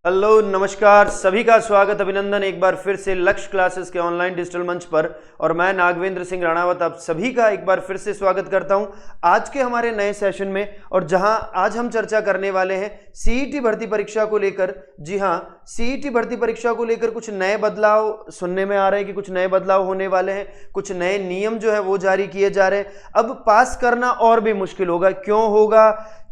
Hello नमस्कार, सभी का स्वागत अभिनंदन एक बार फिर से लक्ष्य क्लासेस के ऑनलाइन डिजिटल मंच पर। और मैं नागवेंद्र सिंह राणावत आप सभी का एक बार फिर से स्वागत करता हूं आज के हमारे नए सेशन में। और जहां आज हम चर्चा करने वाले हैं सीईटी भर्ती परीक्षा को लेकर। जी हां, सीईटी भर्ती परीक्षा को लेकर कुछ नए बदलाव सुनने में आ रहे हैं कि कुछ नए बदलाव होने वाले हैं, कुछ नए नियम जो है वो जारी किए जा रहे हैं। अब पास करना और भी मुश्किल होगा। क्यों होगा,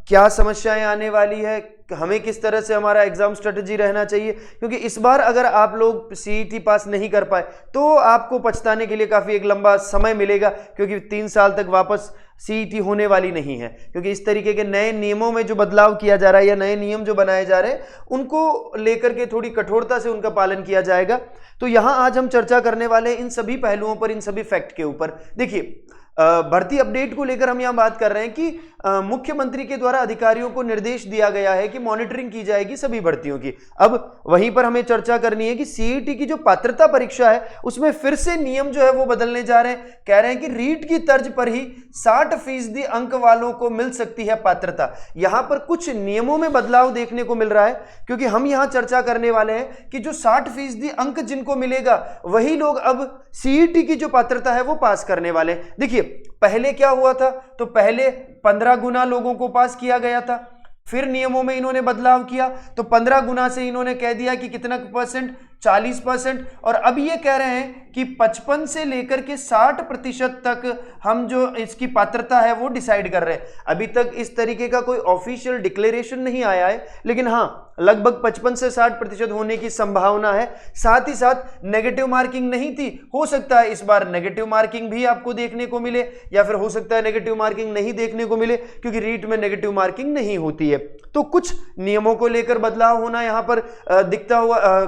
क्या समस्याएं आने वाली है, हमें किस तरह से हमारा एग्जाम स्ट्रेटजी रहना चाहिए, क्योंकि इस बार अगर आप लोग सीईटी पास नहीं कर पाए तो आपको पछताने के लिए काफी एक लंबा समय मिलेगा, क्योंकि 3 साल तक वापस सीईटी होने वाली नहीं है। क्योंकि इस तरीके के नए नियमों में जो बदलाव किया जा रहा है या नए नियम जो बनाए जा रहे हैं उनको लेकर के थोड़ी कठोरता से उनका पालन किया जाएगा। तो यहां आज हम चर्चा करने वाले हैं इन सभी पहलुओं पर, इन सभी फैक्ट के ऊपर। देखिए, भर्ती अपडेट को लेकर हम यहां बात कर रहे हैं कि मुख्यमंत्री के द्वारा अधिकारियों को निर्देश दिया गया है कि मॉनिटरिंग की जाएगी सभी भर्तियों की। अब वहीं पर हमें चर्चा करनी है कि सीईटी की जो पात्रता परीक्षा है उसमें फिर से नियम जो है वो बदलने जा रहे हैं। कह रहे हैं कि रीट की तर्ज पर ही 60% अंक वालों को मिल सकती है पात्रता। यहां पर कुछ नियमों में बदलाव देखने को मिल रहा है, क्योंकि हम यहां चर्चा करने वाले हैं कि जो 60% अंक जिनको मिलेगा वही लोग अब सीईटी की जो पात्रता है वो पास करने वाले हैं। देखिए, पहले क्या हुआ था, तो पहले 15 गुना लोगों को पास किया गया था। फिर नियमों में इन्होंने बदलाव किया तो 15 गुना से इन्होंने कह दिया कि कितना परसेंट, 40%। और अब ये कह रहे हैं कि 55 से लेकर के 60% तक हम जो इसकी पात्रता है वो डिसाइड कर रहे हैं। अभी तक इस तरीके का कोई ऑफिशियल डिक्लेरेशन नहीं आया है, लेकिन हाँ, लगभग 55 से 60% होने की संभावना है। साथ ही साथ नेगेटिव मार्किंग नहीं थी, हो सकता है इस बार नेगेटिव मार्किंग भी आपको देखने को मिले, या फिर हो सकता है नेगेटिव मार्किंग नहीं देखने को मिले, क्योंकि रीट में नेगेटिव मार्किंग नहीं होती है। तो कुछ नियमों को लेकर बदलाव होना यहां पर दिखता हुआ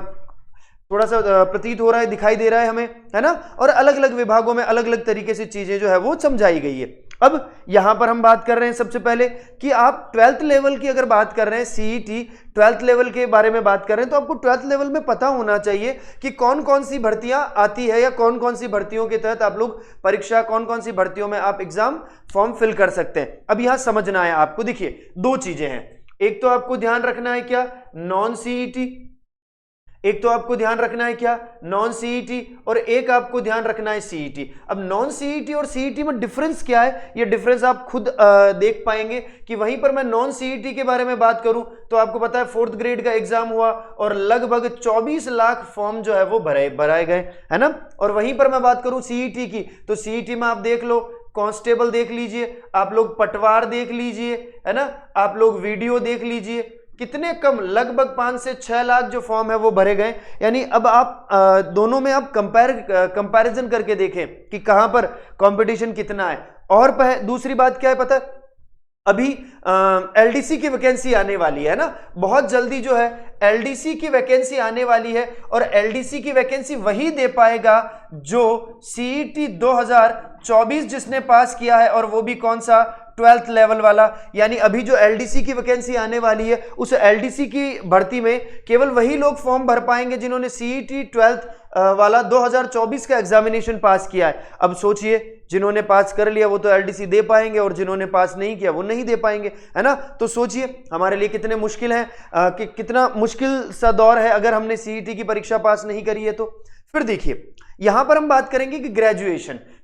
थोड़ा सा प्रतीत हो रहा है, दिखाई दे रहा है हमें, है ना। और अलग अलग विभागों में अलग अलग तरीके से चीजें जो है वो समझाई गई है। अब यहां पर हम बात कर रहे हैं सबसे पहले कि आप 12th लेवल की अगर बात कर रहे हैं, सीईटी 12th लेवल के बारे में बात कर रहे हैं, तो आपको 12th लेवल में पता होना चाहिए कि कौन कौन सी भर्तियां आती है या कौन कौन सी भर्तियों के तहत आप लोग परीक्षा, कौन कौन सी भर्तियों में आप एग्जाम फॉर्म फिल कर सकते हैं। अब यहां समझना है आपको। देखिए, 2 चीजें हैं। एक तो आपको ध्यान रखना है क्या, नॉन सीईटी। एक तो आपको ध्यान रखना है क्या, नॉन सीईटी, और एक आपको ध्यान रखना है सीईटी। अब नॉन सीईटी और सीईटी में डिफरेंस क्या है, ये डिफरेंस आप खुद देख पाएंगे कि वहीं पर मैं नॉन सीईटी के बारे में बात करूं तो आपको पता है 4th ग्रेड का एग्जाम हुआ और लगभग 24 लाख फॉर्म जो है वो भराए गए, है ना। और वहीं पर मैं बात करूं सीईटी की, तो सीईटी में आप देख लो, कांस्टेबल देख लीजिए, आप लोग पटवार देख लीजिए, है ना, आप लोग वीडियो देख लीजिए, कितने कम, लगभग 5 से 6 लाख जो फॉर्म है वो भरे गए। यानी अब आप दोनों में आप कंपैरिजन करके देखें कि कहां पर कंपटीशन कितना है। और दूसरी बात क्या है पता है, अभी एलडीसी की वैकेंसी आने वाली है ना, बहुत जल्दी जो है एलडीसी की वैकेंसी आने वाली है। और एलडीसी की वैकेंसी वही दे पाएगा जो सीईटी 2024 जिसने पास किया है, और वो भी कौन सा, 12th लेवल वाला। यानी अभी जो एलडीसी की वैकेंसी आने वाली है उस एलडीसी की भर्ती में केवल वही लोग फॉर्म भर पाएंगे जिन्होंने सीईटी 12th वाला 2024 का एग्जामिनेशन पास किया है। अब सोचिए, जिन्होंने पास कर लिया वो तो एलडीसी दे पाएंगे और जिन्होंने पास नहीं किया वो नहीं दे पाएंगे, है ना। तो सोचिए हमारे लिए कितने मुश्किल है, कि कितना मुश्किल सा दौर है अगर हमने सीईटी की परीक्षा पास नहीं करी है तो। फिर देखिए, यहां पर हम बात करेंगे कि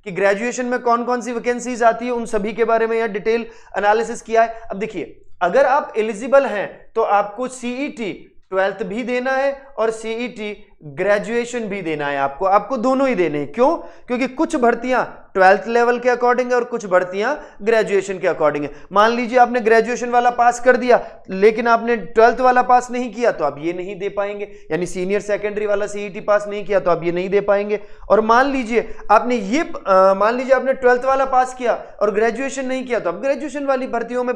ग्रेजुएशन में कौन कौन सी वैकेंसीज आती है, उन सभी के बारे में यह डिटेल एनालिसिस किया है। अब देखिए, अगर आप एलिजिबल हैं तो आपको सीईटी 12th भी देना है और सीईटी ग्रेजुएशन भी देना है। आपको दोनों ही देने हैं। क्यों? क्योंकि कुछ भर्तियां 12th लेवल के अकॉर्डिंग है और कुछ भर्तियां ग्रेजुएशन के अकॉर्डिंग है। मान लीजिए आपने ग्रेजुएशन वाला पास कर दिया लेकिन आपने 12th वाला पास नहीं किया तो आप ये नहीं दे पाएंगे, यानी सीनियर सेकेंडरी वाला सीईटी पास नहीं किया तो आप ये नहीं दे पाएंगे। और मान लीजिए आपने 12th वाला पास किया और ग्रेजुएशन नहीं किया तो आप ग्रेजुएशन वाली भर्तियों में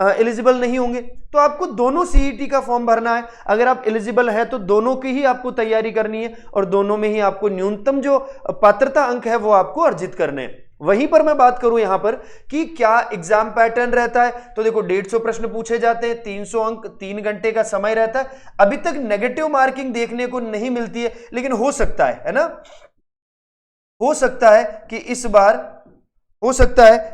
एलिजिबल नहीं होंगे। तो आपको दोनों सीईटी का फॉर्म भरना है। अगर आप एलिजिबल है तो दोनों की ही आपको तैयारी करनी है और दोनों में ही आपको न्यूनतम जो पात्रता अंक है वो आपको अर्जित करने हैं। वहीं पर मैं बात करूं यहां पर कि क्या एग्जाम पैटर्न रहता है, तो देखो 150 प्रश्न पूछे जाते हैं, 300 अंक, 3 घंटे का समय रहता है। अभी तक नेगेटिव मार्किंग देखने को नहीं मिलती है, लेकिन हो सकता है ना, हो सकता है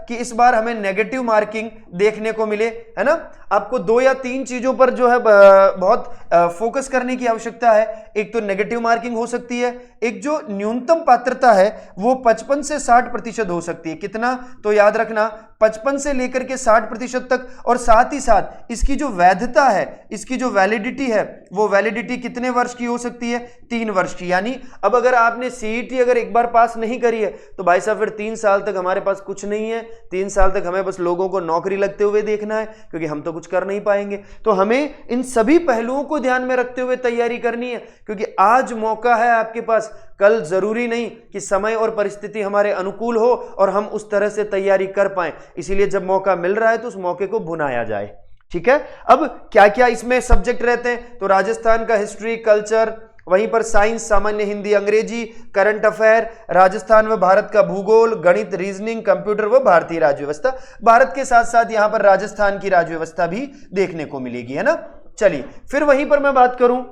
कि इस बार हमें नेगेटिव मार्किंग देखने को मिले, है ना। आपको 2 या 3 चीजों पर जो है बहुत फोकस करने की आवश्यकता है। एक तो नेगेटिव मार्किंग हो सकती है, एक जो न्यूनतम पात्रता है वो 55 से 60% हो सकती है। कितना? तो याद रखना 55 से लेकर के 60% तक, और साथ ही साथ इसकी जो वैधता है, इसकी जो वैलिडिटी है, वो वैलिडिटी कितने वर्ष की हो सकती है? 3 वर्ष की। यानी अब अगर आपने सीईटी अगर एक बार पास नहीं करी है तो भाई साहब फिर 3 साल तक हमारे पास कुछ नहीं है। 3 साल तक हमें बस लोगों को नौकरी लगते हुए देखना है, क्योंकि हम तो कुछ कर नहीं पाएंगे। तो हमें इन सभी पहलुओं को ध्यान में रखते हुए तैयारी करनी है, क्योंकि आज मौका है आपके पास, कल जरूरी नहीं कि समय और परिस्थिति हमारे अनुकूल हो और हम उस तरह से तैयारी कर पाएं। इसीलिए जब मौका मिल रहा है तो उस मौके को भुनाया जाए। ठीक है, अब क्या क्या इसमें सब्जेक्ट रहते हैं? तो राजस्थान का हिस्ट्री, कल्चर, वहीं पर साइंस, सामान्य हिंदी, अंग्रेजी, करंट अफेयर, राजस्थान व भारत का भूगोल, गणित, रीजनिंग, कंप्यूटर व भारतीय राज्य व्यवस्था। भारत के साथ साथ यहां पर राजस्थान की राज्य व्यवस्था भी देखने को मिलेगी, है ना। चलिए फिर वहीं पर मैं बात करूं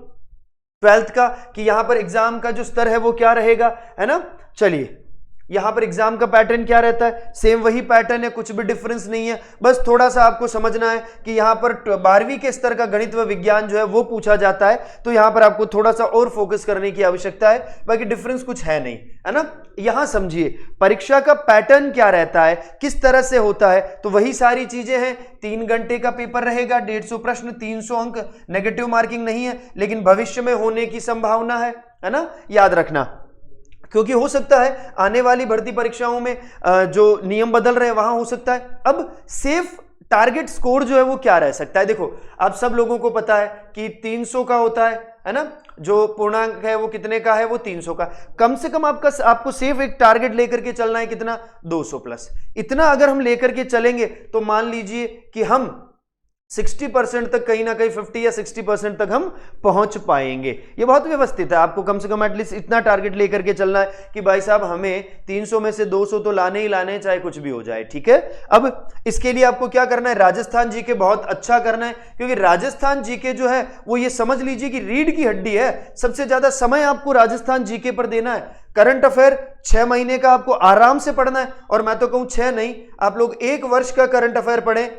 12th का कि यहां पर एग्जाम का जो स्तर है वो क्या रहेगा, है ना। चलिए यहां पर एग्जाम का पैटर्न क्या रहता है? सेम वही पैटर्न है, कुछ भी डिफरेंस नहीं है। बस थोड़ा सा आपको समझना है कि यहां पर 12वीं के स्तर का गणित व विज्ञान जो है वो पूछा जाता है, तो यहां पर आपको थोड़ा सा और फोकस करने की आवश्यकता है। बाकी डिफरेंस कुछ है नहीं, है ना। यहां समझिए परीक्षा का पैटर्न क्या रहता है, किस तरह से होता है, तो वही सारी चीजें हैं। 3 घंटे का पेपर रहेगा, 150 प्रश्न, 300 अंक, नेगेटिव मार्किंग नहीं है, लेकिन भविष्य में होने की संभावना है ना, याद रखना। क्योंकि हो सकता है आने वाली भर्ती परीक्षाओं में जो नियम बदल रहे हैं वहां हो सकता है। अब सेफ टारगेट स्कोर जो है वो क्या रह सकता है? देखो आप सब लोगों को पता है कि 300 का होता है ना। जो पूर्णांक है वो कितने का है? वो 300 का। कम से कम आपको सेफ एक टारगेट लेकर के चलना है, कितना? 200 प्लस। इतना अगर हम लेकर के चलेंगे तो मान लीजिए कि हम 60% तक, कहीं ना कहीं 50 या 60% तक हम पहुंच पाएंगे। ये बहुत व्यवस्थित है। आपको कम से कम एटलीस्ट इतना टारगेट लेकर के चलना है कि भाई साहब हमें 300 में से 200 तो लाने ही लाने, चाहे कुछ भी हो जाए। ठीक है, अब इसके लिए आपको क्या करना है? राजस्थान जीके बहुत अच्छा करना है, क्योंकि राजस्थान जीके जो है वो ये समझ लीजिए कि रीढ़ की हड्डी है। सबसे ज्यादा समय आपको राजस्थान जीके पर देना है। करंट अफेयर 6 महीने का आपको आराम से पढ़ना है, और मैं तो कहूं 6 नहीं, आप लोग 1 वर्ष का करंट अफेयर पढ़ें।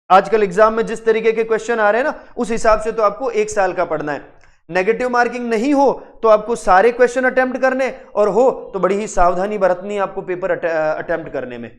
आजकल एग्जाम में जिस तरीके के क्वेश्चन आ रहे हैं ना, उस हिसाब से तो आपको 1 साल का पढ़ना है। नेगेटिव मार्किंग नहीं हो तो आपको सारे क्वेश्चन अटेम्प्ट करने, और हो तो बड़ी ही सावधानी बरतनी है आपको पेपर अटेम्प्ट करने में,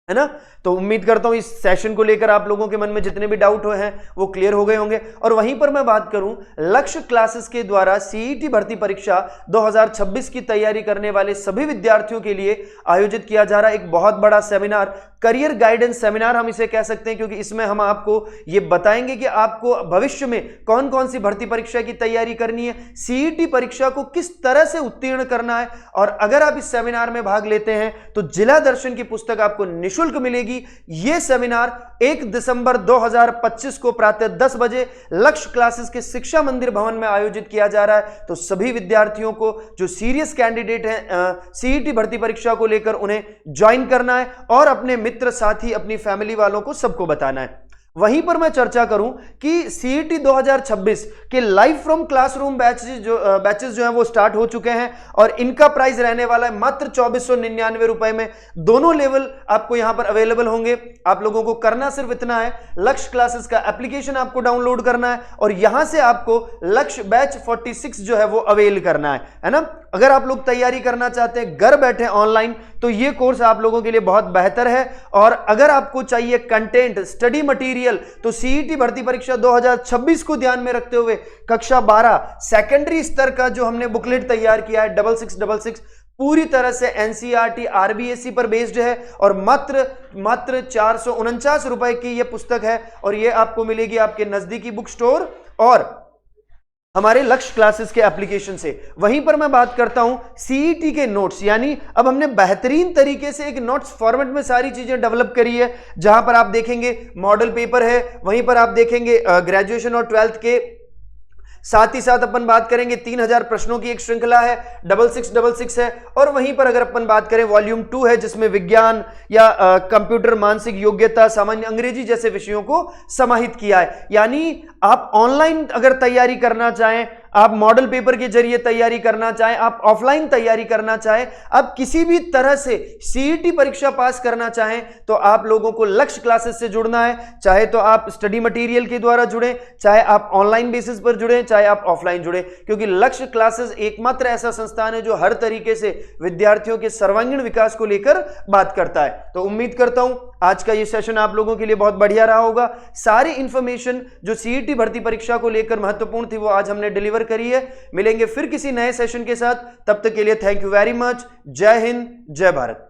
है ना। तो उम्मीद करता हूं इस सेशन को लेकर आप लोगों के मन में जितने भी डाउट हुए हैं वो क्लियर हो गए होंगे। और वहीं पर मैं बात करूं, लक्ष्य क्लासेस के द्वारा सीईटी भर्ती परीक्षा 2026 की तैयारी करने वाले सभी विद्यार्थियों के लिए आयोजित किया जा रहा एक बहुत बड़ा सेमिनार, करियर गाइडेंस सेमिनार हम इसे कह सकते हैं, क्योंकि इसमें हम आपको ये बताएंगे कि आपको भविष्य में कौन कौन सी भर्ती परीक्षा की तैयारी करनी है, सीईटी परीक्षा को किस तरह से उत्तीर्ण करना है। और अगर आप इस सेमिनार में भाग लेते हैं तो जिला दर्शन की पुस्तक आपको निःशुल्क मिलेगी। यह सेमिनार 1 दिसंबर 2025 को प्रातः 10 बजे लक्ष्य क्लासेस के शिक्षा मंदिर भवन में आयोजित किया जा रहा है। तो सभी विद्यार्थियों को जो सीरियस कैंडिडेट हैं सीईटी भर्ती परीक्षा को लेकर, उन्हें ज्वाइन करना है और अपने मित्र, साथी, अपनी फैमिली वालों को सबको बताना है। वहीं पर मैं चर्चा करूं कि सीईटी 2026 के लाइव फ्रॉम क्लासरूम बैचेस जो हैं वो स्टार्ट हो चुके हैं, और इनका प्राइस रहने वाला है मात्र 2499 रुपए में। दोनों लेवल आपको यहां पर अवेलेबल होंगे। आप लोगों को करना सिर्फ इतना है, लक्ष्य क्लासेस का एप्लीकेशन आपको डाउनलोड करना है, और यहां से आपको लक्ष्य बैच 46 जो है वो अवेल करना है ना। अगर आप लोग तैयारी करना चाहते हैं घर बैठे ऑनलाइन, तो ये कोर्स आप लोगों के लिए बहुत बेहतर है। और अगर आपको चाहिए कंटेंट, स्टडी मटेरियल, तो सीईटी भर्ती परीक्षा 2026 को ध्यान में रखते हुए कक्षा 12 सेकेंडरी स्तर का जो हमने बुकलेट तैयार किया है 6666, पूरी तरह से एनसीईआरटी आरबीएसई पर बेस्ड है, और मात्र 449 रुपए की यह पुस्तक है, और यह आपको मिलेगी आपके नजदीकी बुक स्टोर और हमारे लक्ष्य क्लासेस के एप्लीकेशन से। वहीं पर मैं बात करता हूं सीईटी के नोट्स, यानी अब हमने बेहतरीन तरीके से एक नोट्स फॉर्मेट में सारी चीजें डेवलप करी है, जहां पर आप देखेंगे मॉडल पेपर है, वहीं पर आप देखेंगे ग्रेजुएशन और 12th के, साथ ही साथ अपन बात करेंगे 3000 प्रश्नों की एक श्रृंखला है, 6666 है, और वहीं पर अगर अपन बात करें वॉल्यूम 2 है, जिसमें विज्ञान या कंप्यूटर, मानसिक योग्यता, सामान्य अंग्रेजी जैसे विषयों को समाहित किया है। यानी आप ऑनलाइन अगर तैयारी करना चाहें, आप मॉडल पेपर के जरिए तैयारी करना चाहें, आप ऑफलाइन तैयारी करना चाहें, आप किसी भी तरह से सीईटी परीक्षा पास करना चाहें, तो आप लोगों को लक्ष्य क्लासेस से जुड़ना है। चाहे तो आप स्टडी मटेरियल के द्वारा जुड़ें, चाहे आप ऑनलाइन बेसिस पर जुड़ें, चाहे आप ऑफलाइन जुड़ें, क्योंकि लक्ष्य क्लासेस एकमात्र ऐसा संस्थान है जो हर तरीके से विद्यार्थियों के सर्वांगीण विकास को लेकर बात करता है। तो उम्मीद करता हूं आज का ये सेशन आप लोगों के लिए बहुत बढ़िया रहा होगा। सारी इंफॉर्मेशन जो सीईटी भर्ती परीक्षा को लेकर महत्वपूर्ण थी वो आज हमने डिलीवर करी है। मिलेंगे फिर किसी नए सेशन के साथ, तब तक के लिए थैंक यू वेरी मच। जय हिंद, जय भारत।